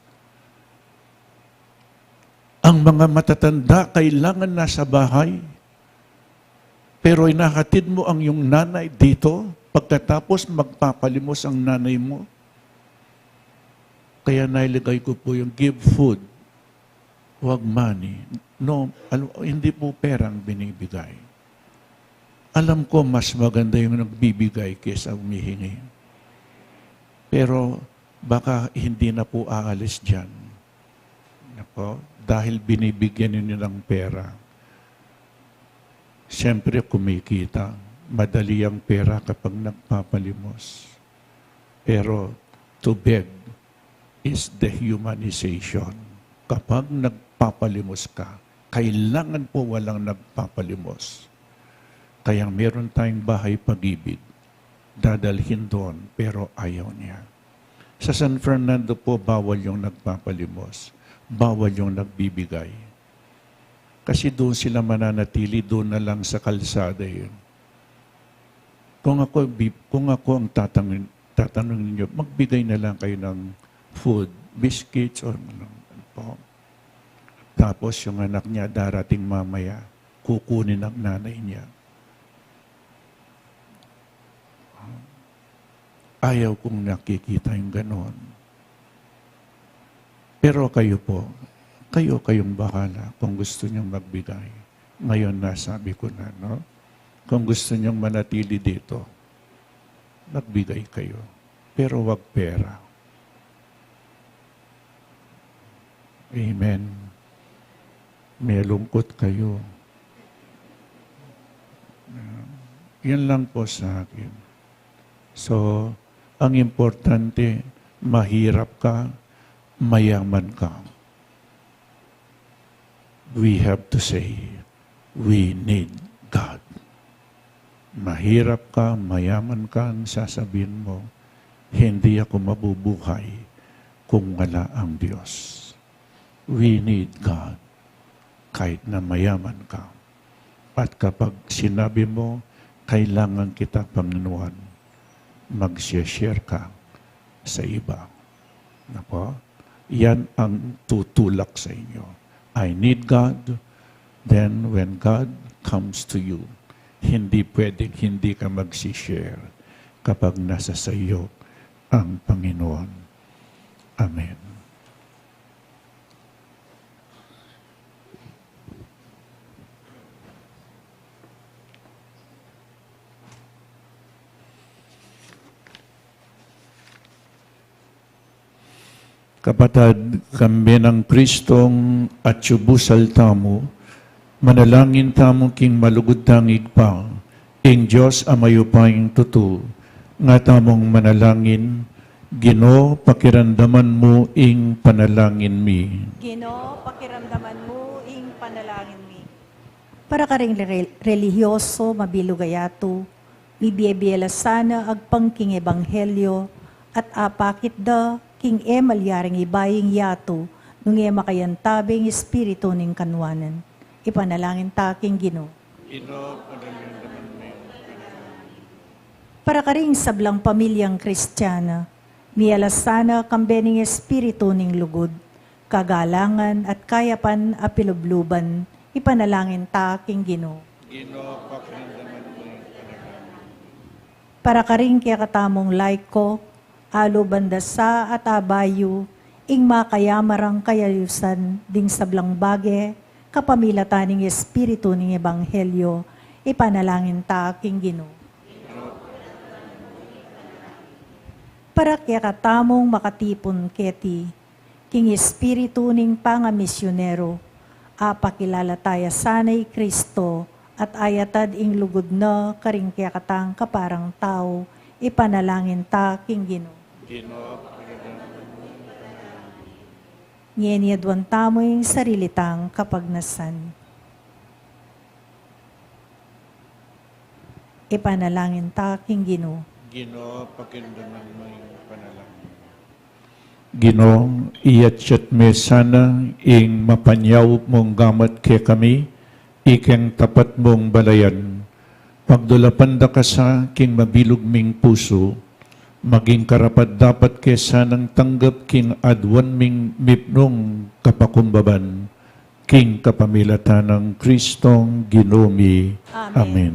Ang mga matatanda kailangan nasa bahay. Pero inakatid mo ang iyong nanay dito, pagkatapos magpapalimos ang nanay mo. Kaya nailagay ko po yung give food, huwag money. No, hindi po perang binibigay. Alam ko mas maganda yung nagbibigay kaysa humihingi. Pero baka hindi na po aalis dyan. Nako, dahil binibigyan ninyo ng pera. Siyempre kumikita. Madali ang pera kapag nagpapalimos. Pero to beg is dehumanization. Kapag nagpapalimos ka, kailangan po walang nagpapalimos. Kaya meron tayong bahay pag-ibig. Dadalhin doon, pero ayaw niya. Sa San Fernando po, bawal yung nagpapalimos. Bawal yung nagbibigay. Kasi doon sila mananatili, doon na lang sa kalsada yun. Kung ako ang tatanungin niyo, magbigay na lang kayo ng food, biscuits, or ano po. Tapos yung anak niya darating mamaya, kukunin ang nanay niya. Ayaw kong nakikita yung ganon. Pero kayo po, kayong bahala kung gusto niyong magbigay. Ngayon nasabi ko na, no? Kung gusto niyong manatili dito, magbigay kayo. Pero wag pera. Amen. May lungkot kayo. Yan lang po sa akin. So, ang importante, mahirap ka, mayaman ka. We have to say, we need God. Mahirap ka, mayaman ka, ang sasabihin mo, hindi ako mabubuhay kung wala ang Diyos. We need God, kahit na mayaman ka. At kapag sinabi mo, kailangan kita, Panginoon, mag-share ka sa iba. Nako? Yan ang tutulak sa inyo. I need God. Then when God comes to you, hindi pwedeng hindi ka mag-share kapag nasa sa iyo ang Panginoon. Amen. Kapatid, kami ng Kristong at subusal tamo, manalangin tamo king malugod tangig pa, ing Diyos amayo pa ing tutu, nga tamong manalangin, Ginoo pakiramdaman mo ing panalangin mi. Ginoo, pakiramdaman mo ing panalangin mi. Para ka ring relihiyoso, mabilugayato, bibiyebiyela sana agpangking ebanghelyo, at apakit da, king malyaring ibaying yato, nung makayantabing espiritu ning kanwanan. Ipanalangin ta, king Ginoo. Para ka ring sablang pamilyang Kristiyana, mialasana kambening espiritu ning lugod, kagalangan at kayapan apilubluban, ipanalangin ta, king Ginoo. Para ka ring kaya katamong laiko, alo bandasa at abayo, ing makayamarang kayayusan, ding sablang bage, kapamilataning espiritu ning ebanghelyo, ipanalangin ta, king Ginoo. Para kaya katamong makatipon keti, king espiritu ning pangamisyonero, apakilala taya sanay Kristo, at ayatad ing lugod na karing kayakatang kaparang tao, ipanalangin ta king Ginoo. Ngeniadwan tamo yung sarilitang kapagnasan. Ipanalangin ta king Ginoo. Ginoo, pakinggan mo yung panalangin. Ginoo, iyat me sana ing mapanyaw mong gamat ke kami, ikeng tapat mong balayan. Pagdulapan da ka sa king mabilog ming puso, maging karapat dapat kesa ng tanggap king adwan ming mipnong kapakumbaban, king kapamilatan ng Kristong Ginoomi. Amen. Amen.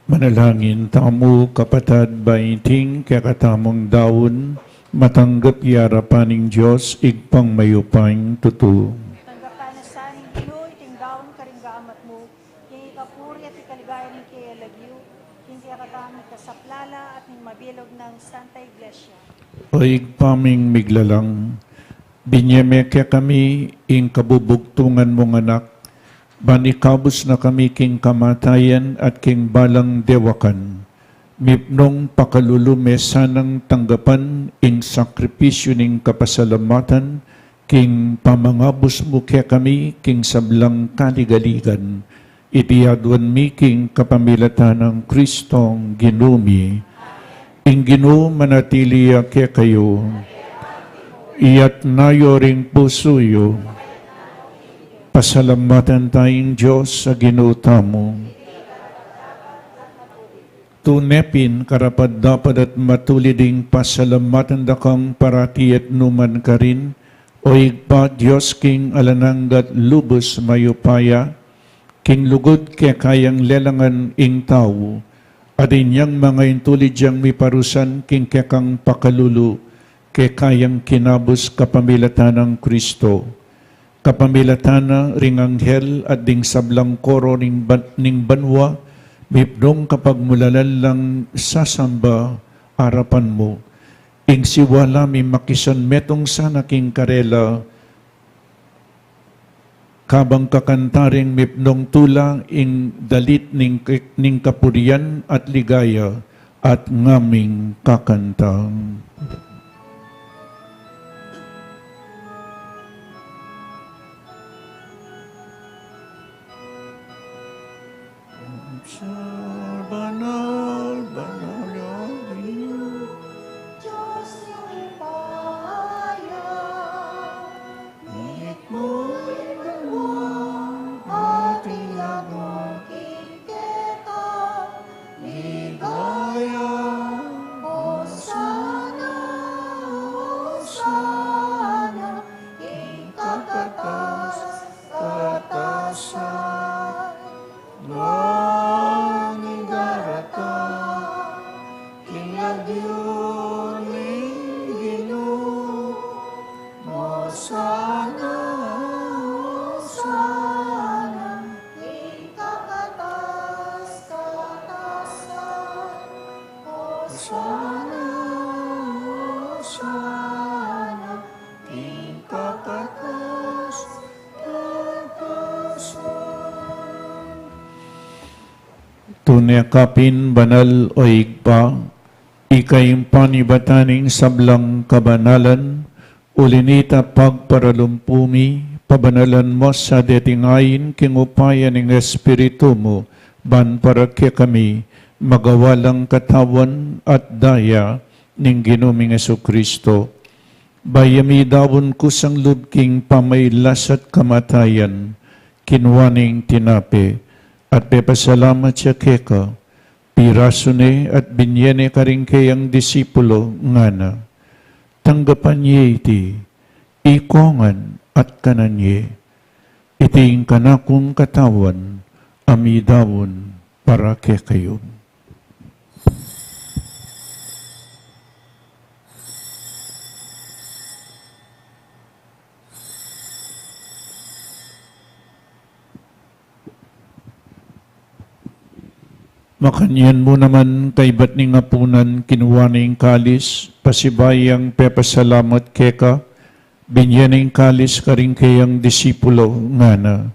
Manalangin tamo kapatad baiting kakatamong daon, matanggap yarapaning Diyos, igpang mayupang tutu. Tanggapan na sa ning Ginoo, itinggaon karing gaamat mo, king ikapuri at ikaligayan ng kaya lagyo, king kayakatang kasaplala at ning mabilog ng Santa Iglesia. O igpaming miglalang, binyeme kaya kami ing kabubugtungan mong anak, banikabos na kami king kamatayan at king balang dewakan. Mipnong pakalulume sanang tanggapan ing sakripisyo ning kapasalamatan, king pamangabos mo kaya kami king sablang kaligaligan. Itiadwan mi king kapamilatan ng Kristong Ginoomi. Ing Ginoo manatili kaya kayo, iyat nayo ring pusuyo, pasalamatan tayong Diyos sa Ginoo tamo. Tunepin karapat dapat at matuliding pasalamatan dakang parati at numan ka rin, o igpa Diyos king alananggat lubos mayupaya, king lugod kaya kayang lelangan ing tao, at inyang mga intulid diyang miparusan king kekang pakalulu, kaya kayang kinabos kapamilatan ng Kristo. Kapamilatana ring anghel at ding sablang koro ning banwa, mipdong kapag mulalan lang sasamba harapan mo. Ing siwala mi makisan metong sana king karela, kabang kakantaring mipnong tula ing dalit ning kapurian at ligaya at ngaming kakantang. Banal, banal yakin, Diyos yung ipahaya, ngit mo'y dalawang ating nagungkin kita, ligaya. Hosana, Hosana, ikakatas, katasan, Mangigarata, kinagyon ning Ginoo, Hosana, Hosana, ikakatas, katasan, Hosana, Hosana. tunay kapin banal o igpa, ikay panibataning sablang kabanalan, ulinita pagparalumpumi, pabanalan mo sa detingayin kingupayan ng Espiritu mo, ban para kaya kami magawalang katawan at daya ning ginuming Kristo. Bayami dawon ko sang lubking pamaylas at kamatayan, kinwaning tinape, at pepasalamat siya keka, pirasone at binyene karing kayang disipulo ngana. Tanggapan niya iti, ikongan at kananye, iting kanakong katawan, amidawon para kay kayo. Makanyan mo naman kay ba't ni ngapunan kinuwaning kalis, pasibayang pepasalamat keka, binyaning kalis karing kayang disipulo ngana.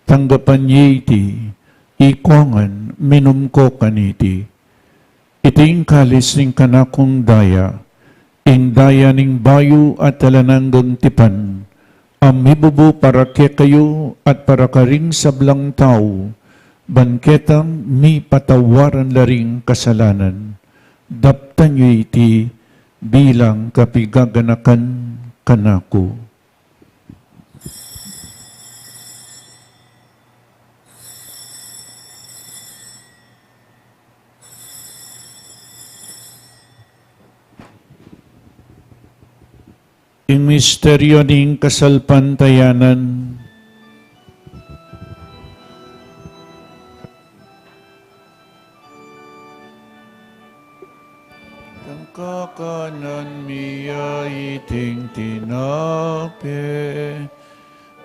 Tanggapan niya iti, ikongan, minum ko kaniti. Iting kalis ning kanakong daya, ing daya ning bayo at talananggang tipan, amibubo para ke kayo at para karing sablang tao, banketang mi patawaran laring kasalanan. Daptan nyo iti bilang kapigaganakan kanako. Ing misteryo ning kasalpantayanan, kakanan miya iting tinape,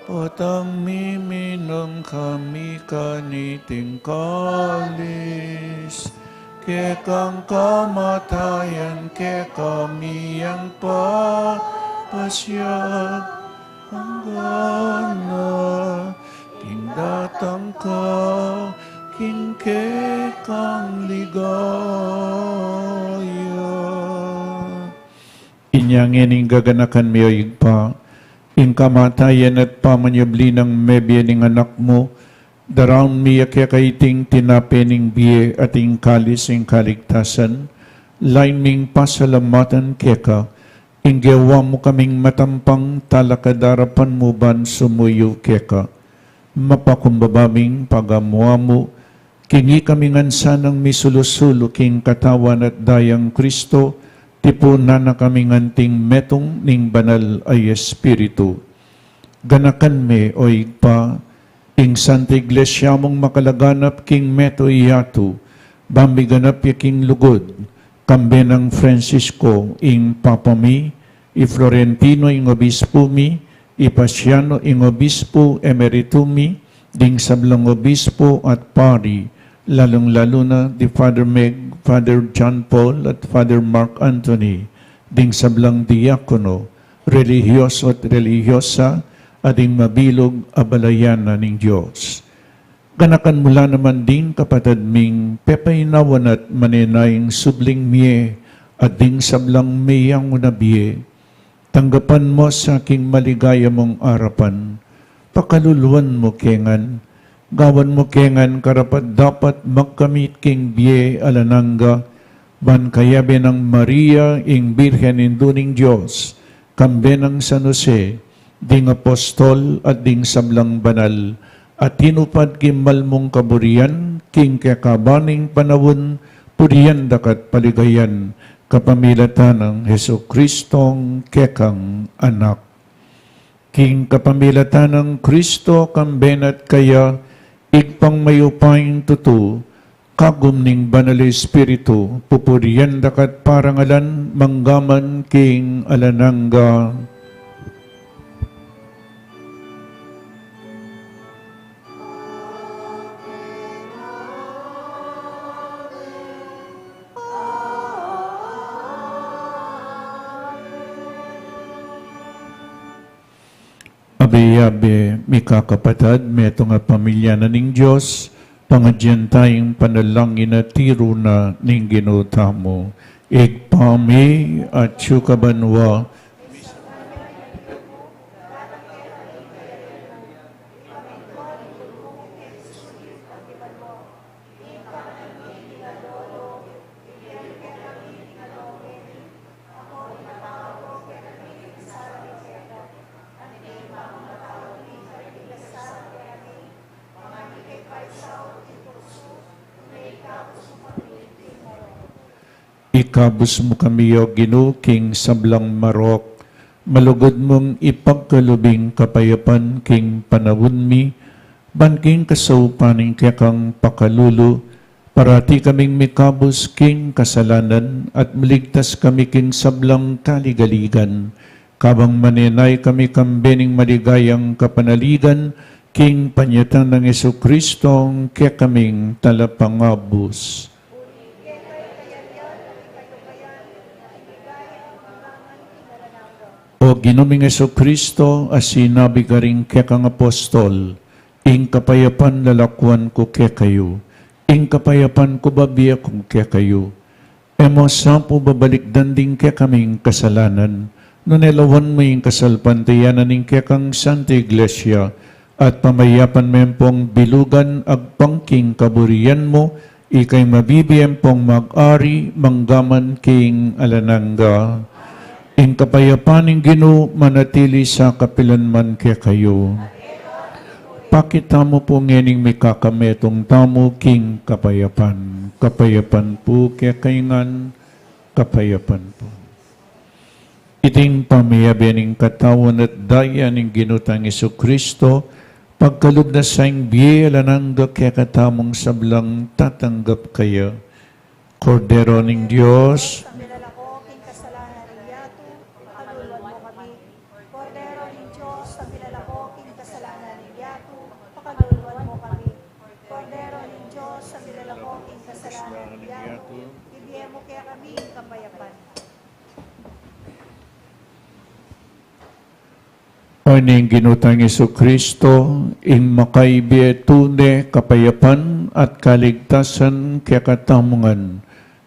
potang miminam kami kaniting kalis, kekang kamatayan ke kami ang papasyag hanggang na king datang ka, king kekang ligaya. Inyang ining gaganakan miyo igpa, ing kamatayan at pamanyabli ng mebye ning anak mo, daraon miya kaya kaiting tinape ning biye at ing kalis ing kaligtasan, lain ming pasalamatan keka, ing gawa mo kaming matampang talakadarapan mo ban sumuyo keka, mapakumbabaming pagamuha mo, kingi kami ngansanang misulusulo king katawan at dayang Kristo, tipunan na kami nganting metong ning banal ay Espiritu. Ganakan me o igpa, ing Santa Iglesia mong makalaganap king meto iyato, bambiganap yaking lugod, kambe ng Francisco ing papami, i Florentino ing obispo mi, i Pasiano ing obispo emeritumi, ding sablang obispo at pari, lalong-lalo na di Father Meg, Father John Paul at Father Mark Anthony, ding sablang diakono, religyoso at religyosa, ading mabilog abalayana ning Diyos. Ganakan mula naman din kapatid ming pepainawan at maninayang subling miye, at ding sablang miyang unabiye, tanggapan mo sa aking maligaya mong arapan, pakaluluan mo kengan, gawan mo kengan karapat dapat magkamit king biye alananga, ban kayabe ng Maria ing Birhen induning Diyos, kambe ng San Jose, ding apostol at ding sablang banal, at tinupad kimal mong kaburian, king kakabaning panawon, puriyan dakat paligayan, kapamilatan ng Heso Kristong kekang anak. King kapamilatan ng Kristo kambenat kaya, igpang mayupayng tutu, kagum ning banal Espiritu, pupuriyan dakat parangalan, manggaman king alananga. Abe-abe, mi kakapatad, meto nga pamilya na ning Diyos, Pangadyan tayong panalangin na tiro na ning ginuta mo. Igpami at syukabanwa. Ikabus mo kami o Ginoo king sablang marok, malugod mong ipagkalubing kapayapan king panawon mi, banking kasaupaning kekang pakalulu, parati kaming mikabus king kasalanan at maligtas kami king sablang kaligaligan, kabang maninay kami kambening maligayang kapanaligan, king panyatan ng Jesucristong kekaming talapangabus. O Ginoong Jesucristo, as sinabi ka rin kekang apostol, ing kapayapan lalakwan ko kekayo, ing kapayapan ko babiya kong kekayo. Emo sampo babalik danding kekaming kasalanan, nunelawan mo yung kasalpantayanan ng kekang Santa Iglesia, at pamayapan mempong bilugan agpangking kaburian mo, ikay mabibiyem pong mag-ari, manggaman king alananga. Ing kapayapaning Ginoo manatili sa kapilanman kaya kayo. Pakita mo po ngening may kakametong tamo king kapayapan. Kapayapan po kaya kaingan, kapayapan po. Iting pamayabianing katawan at daya ng ginutang Jesucristo, pagkalub na sa ing biyela ng kaya katamong sablang tatanggap kayo. Kordero ng Diyos, o ning ginutang Jesucristo, ing makaibiyetune kapayapan at kaligtasan kaya katamungan.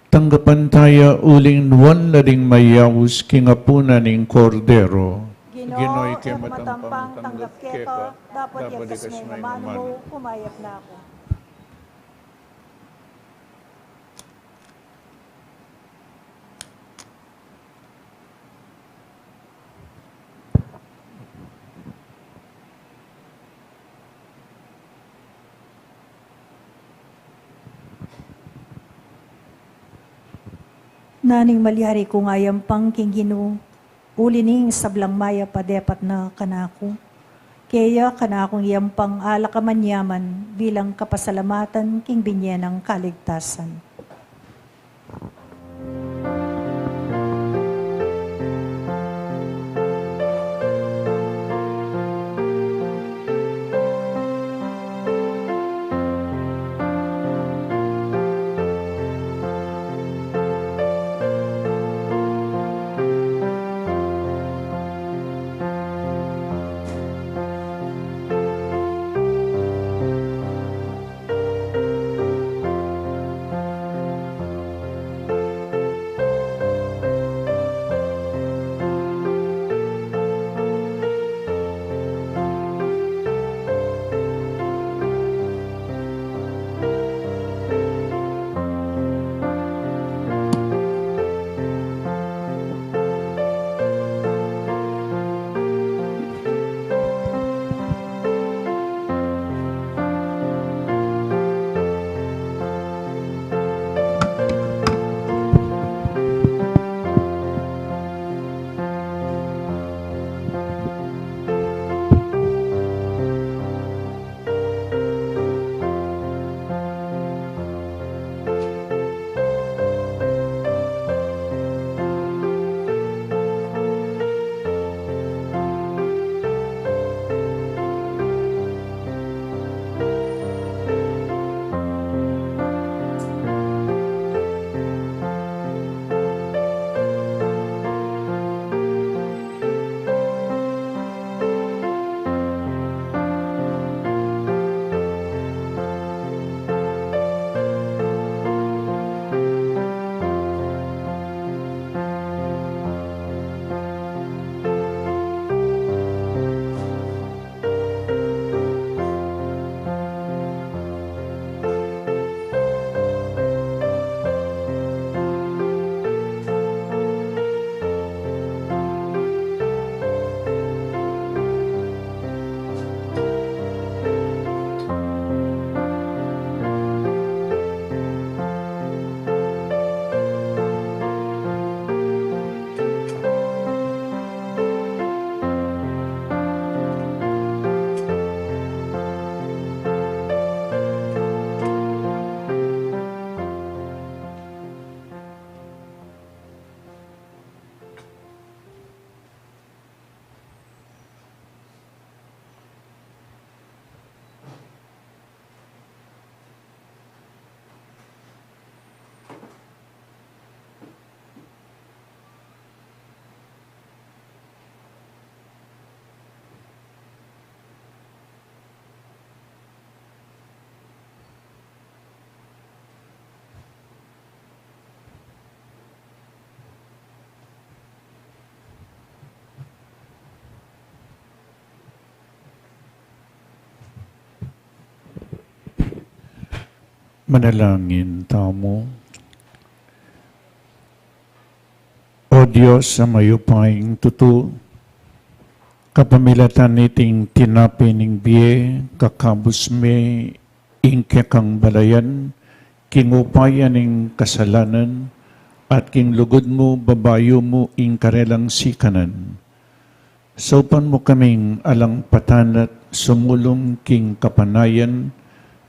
Tanggapan tayo uling nuwan lading mayawus kingapunan ning kordero. Ginoo, matampang tanggap keto, dapat yakas may mamano mo, pumayap na ako. Naning malyari ko ngayam pang king Ginoo, ulining sablang maya padepat na kanako. Kaya kanakong yampang alakamanyaman bilang kapasalamatan king binyenang kaligtasan. Manalangin tamo. O Diyos, sa mayupaing tutu, kapamilatan niting tinapining biye, kakabus me, ingke kang balayan, kingupayan ing kasalanan, at king lugod mo, babayo mo, ing karelang sikanan. Saupan mo kaming alang patanat, sumulong king kapanayan,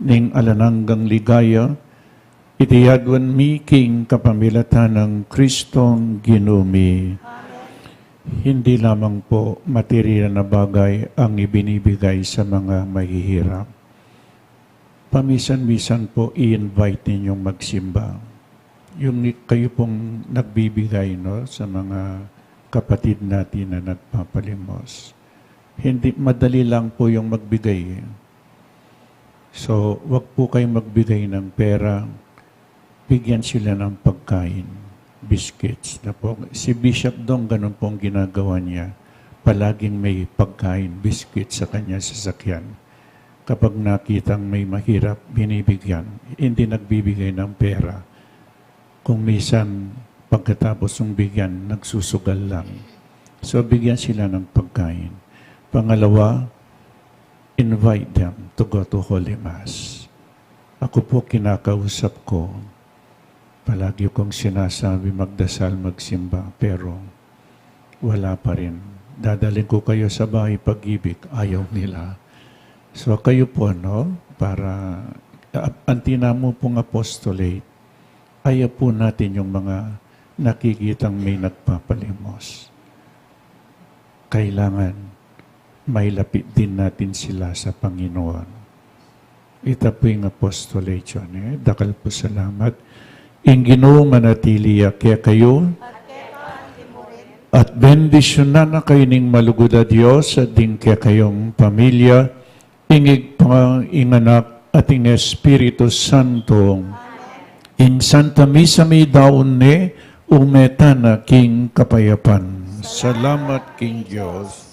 ning alananggang ligaya, itiyadwan mi king kapamilatan ng Kristong Ginumi. Hindi lamang po material na bagay ang ibinibigay sa mga mahihirap. Pamisan-misan po i-invite ninyong magsimba. Yung kayo pong nagbibigay sa mga kapatid natin na nagpapalimos. Hindi madali lang po yung magbigay. So, wag po kayong magbigay ng pera. Bigyan sila ng pagkain, biscuits. Na po. Si Bishop Dong, ganun pong ginagawa niya. Palaging may pagkain, biscuits sa kanya sasakyan. Kapag nakitang may mahirap, binibigyan. Hindi nagbibigay ng pera. Kung minsan, pagkatapos ng bigyan, nagsusugal lang. So, bigyan sila ng pagkain. Pangalawa, invite them to go to Holy Mass. Ako po kinakausap ko. Palagi kong sinasabi magdasal, magsimba, pero wala pa rin. Dadalhin ko kayo sa bahay pag-ibig, ayaw nila. So kayo po, para antinamo pong apostolate, ayaw po natin yung mga nakikitang may nagpapalimos. Kailangan may lapit din natin sila sa Panginoon. Ito po yung apostolate yun. Dakal po salamat. In Ginoo manatiliya kaya kayo at bendisyonan na kayo ning malugod a Diyos at din kaya kayong pamilya ingig pa inganak at ing Espiritu Santo in Santa Misa may daon ne umeta na king kapayapan. Salamat King Diyos.